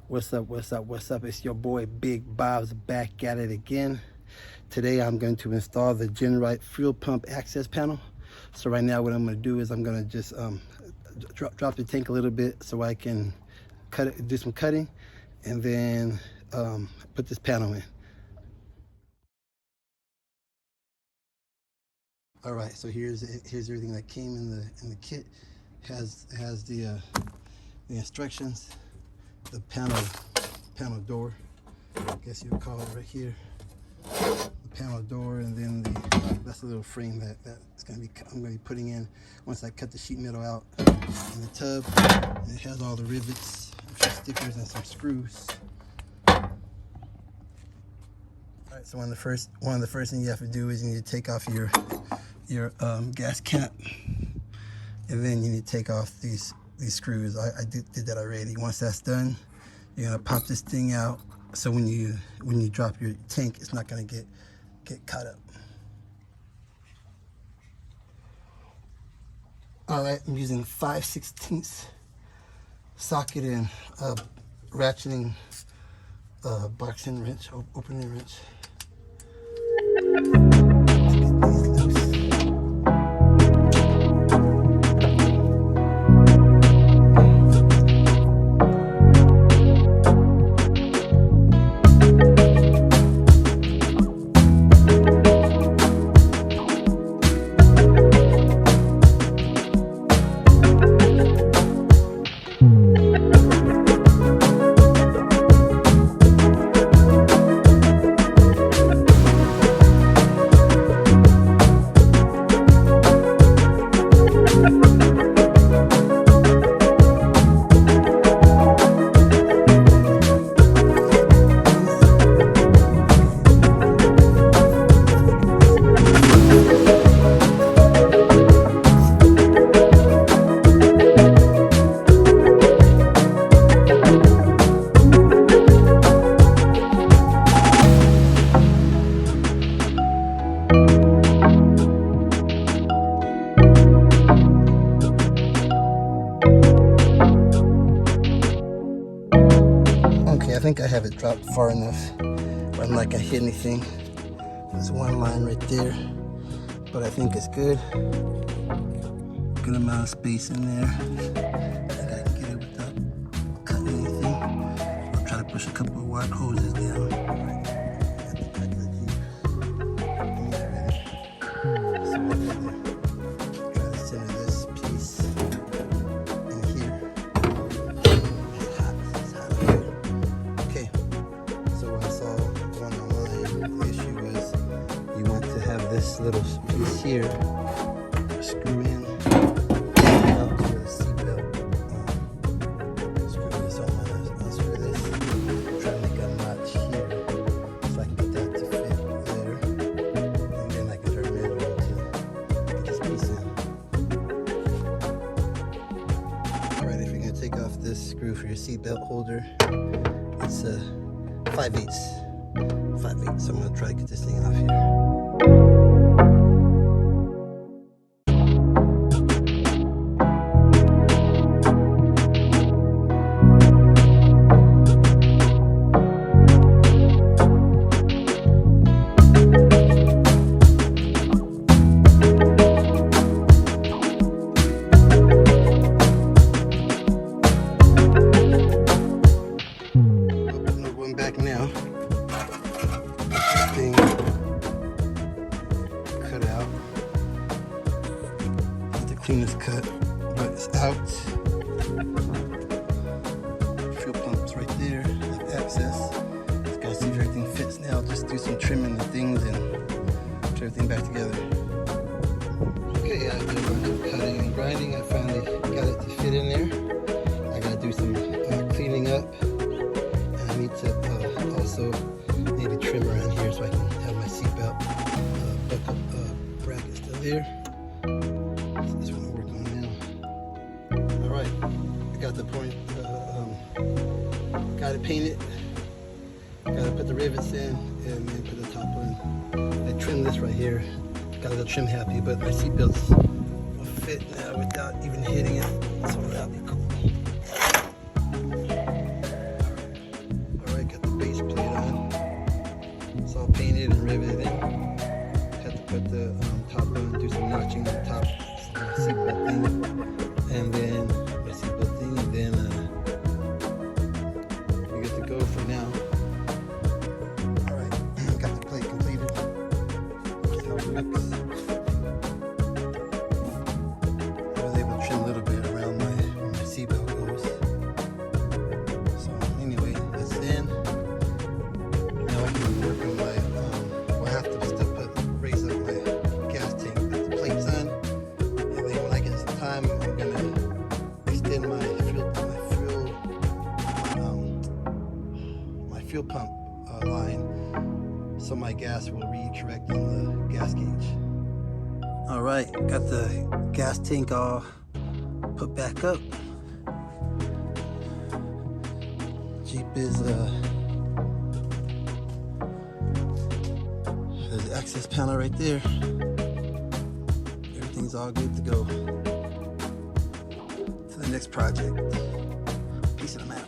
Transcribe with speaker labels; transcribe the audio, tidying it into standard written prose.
Speaker 1: What's up, what's up, what's up? It's your boy Big Bob's back at it again. Today I'm going to install the Genright fuel pump access panel. So right now what I'm going to do is I'm going to just drop the tank a little bit so I can cut it, do some cutting, and then put this panel in. All right, so here's everything that came in the kit. Has the instructions, the panel door, I guess you would call it right here, the panel door, and then that's the little frame that's I'm gonna be putting in once I cut the sheet metal out in the tub. And it has all the rivets, some stickers, and some screws. All right, so one of the first things you have to do is you need to take off your gas cap, and then you need to take off these screws. I did that already. Once that's done, you're gonna pop this thing out, so when you drop your tank, it's not gonna get caught up. All right, I'm using 5/16 socket and ratcheting boxing wrench, opening wrench. I think I have it dropped far enough where I'm not gonna hit anything. There's one line right there, but I think it's good. Good amount of space in there. I think I can get it without cutting anything. I'll try to push a couple of wide hoses down. So I'm gonna try to center this piece in here. This little piece here, screw in up to the seatbelt. Screw this on, unscrew this, try to make a notch here so I can get that to fit there, and then I can start measuring to get this piece in. Alright, if you're going to take off this screw for your seatbelt holder, it's a 5/8, so I'm going to try to get this thing off here. Back now, thing cut out. It's the cleanest cut, but it's out. Fuel pump's right there, have access. Just gotta see if everything fits now. Just do some trimming and things and put everything back together. Okay, I did a bunch of cutting and grinding. I finally got it to fit in there. I gotta do some cleaning up. I need to also maybe trim around here so I can have my seatbelt buckle bracket still there. So that's what I'm working on now. All right, I got the point. Got it painted. Got to put the rivets in and then put the top on. I trimmed this right here. Got the trim happy, but my seatbelts will fit now without even hitting it. So that'll be cool. everything. Had to put the top on, do some notching on the top seatbelt thing, and then the seatbelt thing, and then we're good to go for now. All right, got the plate completed. That's how it looks. I was able to trim a little bit around where my seatbelt goes. So anyway, that's in. Now I can work on my, well, I have to still raise up my gas tank, put the plates on, and then when I get some time, I'm gonna extend my fuel pump line, so my gas will read correct on the gas gauge. All right, got the gas tank all put back up. Jeep is there's the access panel right there. Everything's all good to go to the next project. Peace and I'm out.